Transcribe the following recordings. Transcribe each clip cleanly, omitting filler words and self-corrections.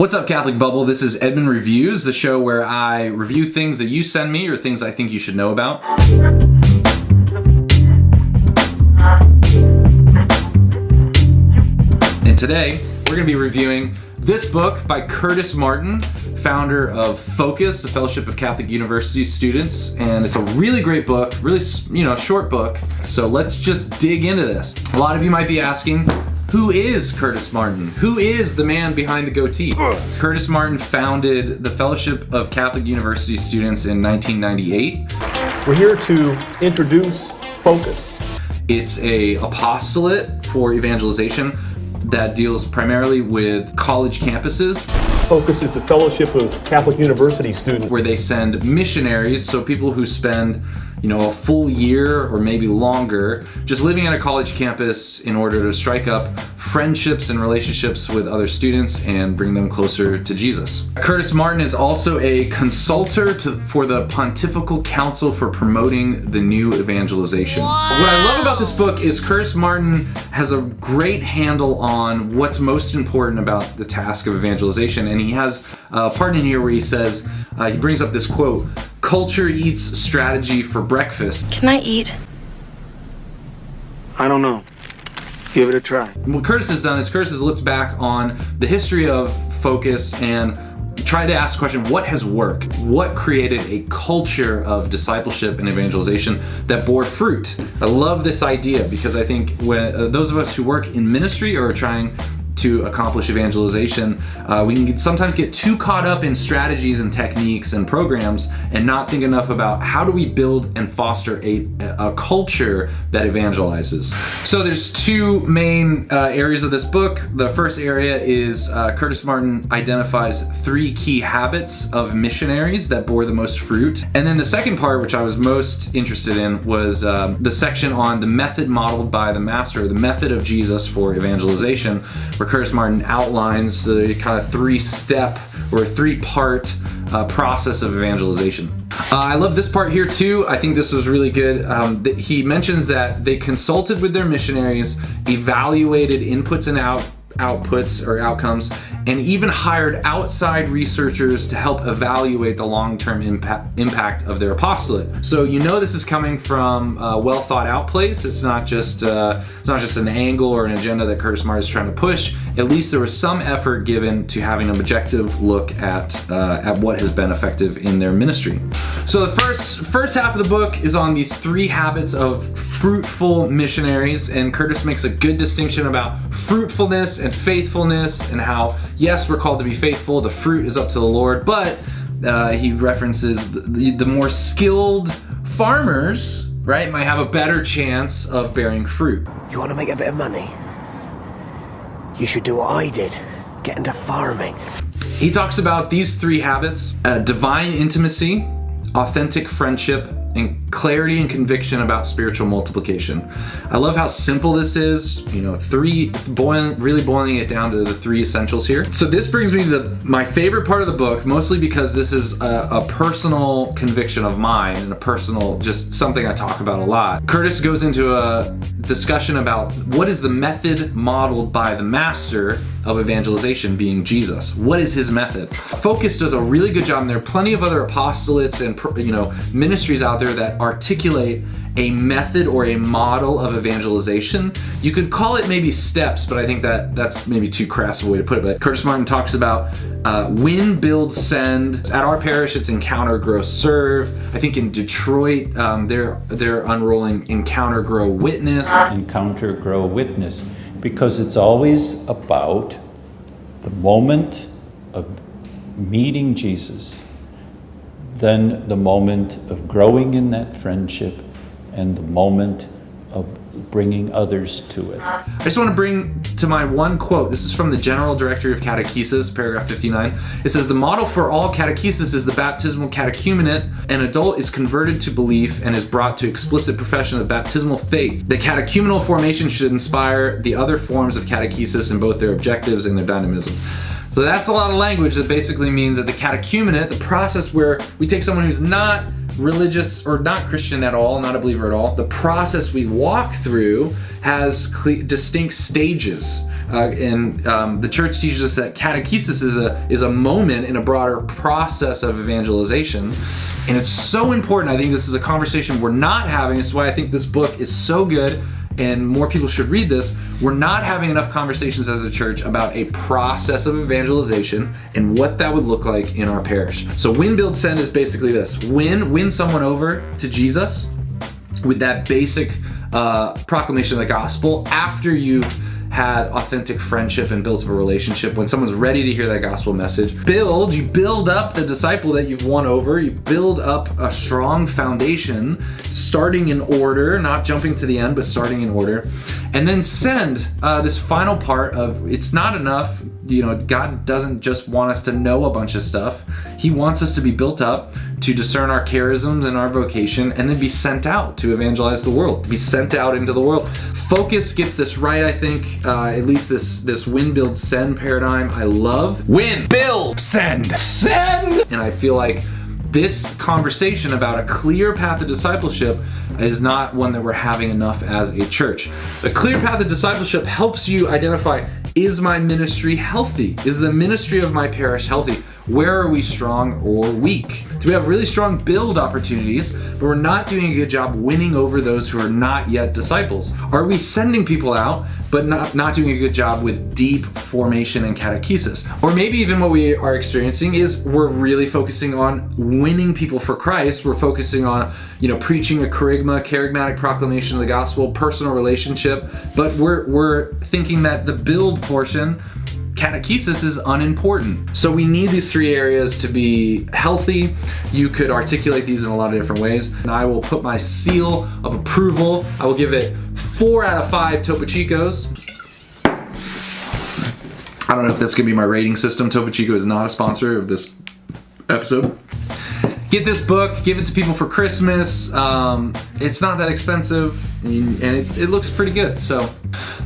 What's up, Catholic Bubble? This is Edmund Reviews, the show where I review things that you send me or things I think you should know about. And today, we're going to be reviewing this book by Curtis Martin, founder of Focus, the Fellowship of Catholic University Students. And it's a really great book, really, short book. So let's just dig into this. A lot of you might be asking, who is Curtis Martin? Who is the man behind the goatee? Curtis Martin founded the Fellowship of Catholic University Students in 1998. We're here to introduce Focus. It's a apostolate for evangelization that deals primarily with college campuses. Focus is the Fellowship of Catholic University Students, where they send missionaries, so people who spend a full year or maybe longer just living on a college campus in order to strike up friendships and relationships with other students and bring them closer to Jesus. Curtis Martin is also a consultor for the Pontifical Council for Promoting the New Evangelization. Wow. What I love about this book is Curtis Martin has a great handle on what's most important about the task of evangelization, and he has a part in here where he says, he brings up this quote, "Culture eats strategy for breakfast." Can I eat? I don't know. Give it a try. What Curtis has done is Curtis has looked back on the history of Focus and tried to ask the question, what has worked? What created a culture of discipleship and evangelization that bore fruit? I love this idea because I think when those of us who work in ministry or are trying to accomplish evangelization, we can sometimes get too caught up in strategies and techniques and programs and not think enough about how do we build and foster a culture that evangelizes. So there's two main areas of this book. The first area is Curtis Martin identifies 3 key habits of missionaries that bore the most fruit. And then the second part, which I was most interested in, was the section on the method modeled by the Master, the method of Jesus for evangelization, where Curtis Martin outlines the kind of 3-step or 3-part process of evangelization. I love this part here too. I think this was really good. He mentions that they consulted with their missionaries, evaluated inputs and outputs or outcomes, and even hired outside researchers to help evaluate the long-term impact of their apostolate. So this is coming from a well thought out place. It's not just an angle or an agenda that Curtis Martin is trying to push. At least there was some effort given to having an objective look at what has been effective in their ministry. So the first half of the book is on these 3 habits of fruitful missionaries, and Curtis makes a good distinction about fruitfulness and faithfulness, and how, yes, we're called to be faithful, the fruit is up to the Lord, but he references the more skilled farmers, right, might have a better chance of bearing fruit. You want to make a bit of money? You should do what I did, get into farming. He talks about these 3 habits: divine intimacy, authentic friendship, and clarity and conviction about spiritual multiplication. I love how simple this is, really boiling it down to the 3 essentials here. So this brings me to my favorite part of the book, mostly because this is a personal conviction of mine and a personal, just something I talk about a lot. Curtis goes into a discussion about what is the method modeled by the Master of evangelization, being Jesus. What is his method? Focus does a really good job, and there are plenty of other apostolates and ministries out there that articulate a method or a model of evangelization. You could call it maybe steps, but I think that's maybe too crass a way to put it. But Curtis Martin talks about win, build, send. At our parish, it's encounter, grow, serve. I think in Detroit, they're unrolling encounter, grow, witness. Encounter, grow, witness. Because it's always about the moment of meeting Jesus, then the moment of growing in that friendship, and the moment of bringing others to it. I just want to bring to mind one quote. This is from the General Directory of Catechesis, paragraph 59. It says, "The model for all catechesis is the baptismal catechumenate. An adult is converted to belief and is brought to explicit profession of baptismal faith. The catechumenal formation should inspire the other forms of catechesis in both their objectives and their dynamism." So that's a lot of language that basically means that the catechumenate, the process where we take someone who's not religious or not Christian at all, not a believer at all, the process we walk through has distinct stages. The church teaches us that catechesis is a moment in a broader process of evangelization. And it's so important. I think this is a conversation we're not having. This is why I think this book is so good and more people should read this. We're not having enough conversations as a church about a process of evangelization and what that would look like in our parish. So win, build, send is basically this. Win someone over to Jesus with that basic proclamation of the gospel after you've had authentic friendship and built up a relationship. When someone's ready to hear that gospel message, you build up the disciple that you've won over. You build up a strong foundation, starting in order, not jumping to the end, but starting in order. And then send this final part of, it's not enough. God doesn't just want us to know a bunch of stuff. He wants us to be built up, to discern our charisms and our vocation, and then be sent out to evangelize the world, be sent out into the world. Focus gets this right, I think, at least this win, build, send paradigm I love. Win, build, send. And I feel like this conversation about a clear path of discipleship is not one that we're having enough as a church. A clear path of discipleship helps you identify, is my ministry healthy? Is the ministry of my parish healthy? Where are we strong or weak? Do we have really strong build opportunities, but we're not doing a good job winning over those who are not yet disciples? Are we sending people out, but not doing a good job with deep formation and catechesis? Or maybe even what we are experiencing is we're really focusing on winning people for Christ. We're focusing on, preaching a charismatic proclamation of the gospel, personal relationship, but we're thinking that the build portion, catechesis, is unimportant. So we need these three areas to be healthy. You could articulate these in a lot of different ways. And I will put my seal of approval. I will give it 4 out of 5 Topo Chicos. I don't know if that's gonna be my rating system. Topo Chico is not a sponsor of this episode. Get this book, give it to people for Christmas. It's not that expensive, and it looks pretty good. So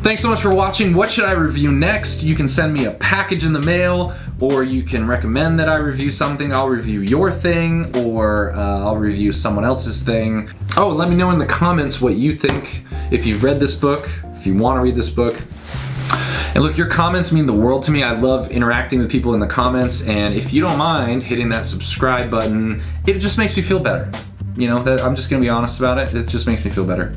thanks so much for watching. What should I review next? You can send me a package in the mail, or you can recommend that I review something. I'll review your thing, or I'll review someone else's thing. Oh, let me know in the comments what you think, if you've read this book, if you want to read this book. And look, your comments mean the world to me. I love interacting with people in the comments, and if you don't mind hitting that subscribe button, it just makes me feel better. I'm just gonna be honest about it. It just makes me feel better.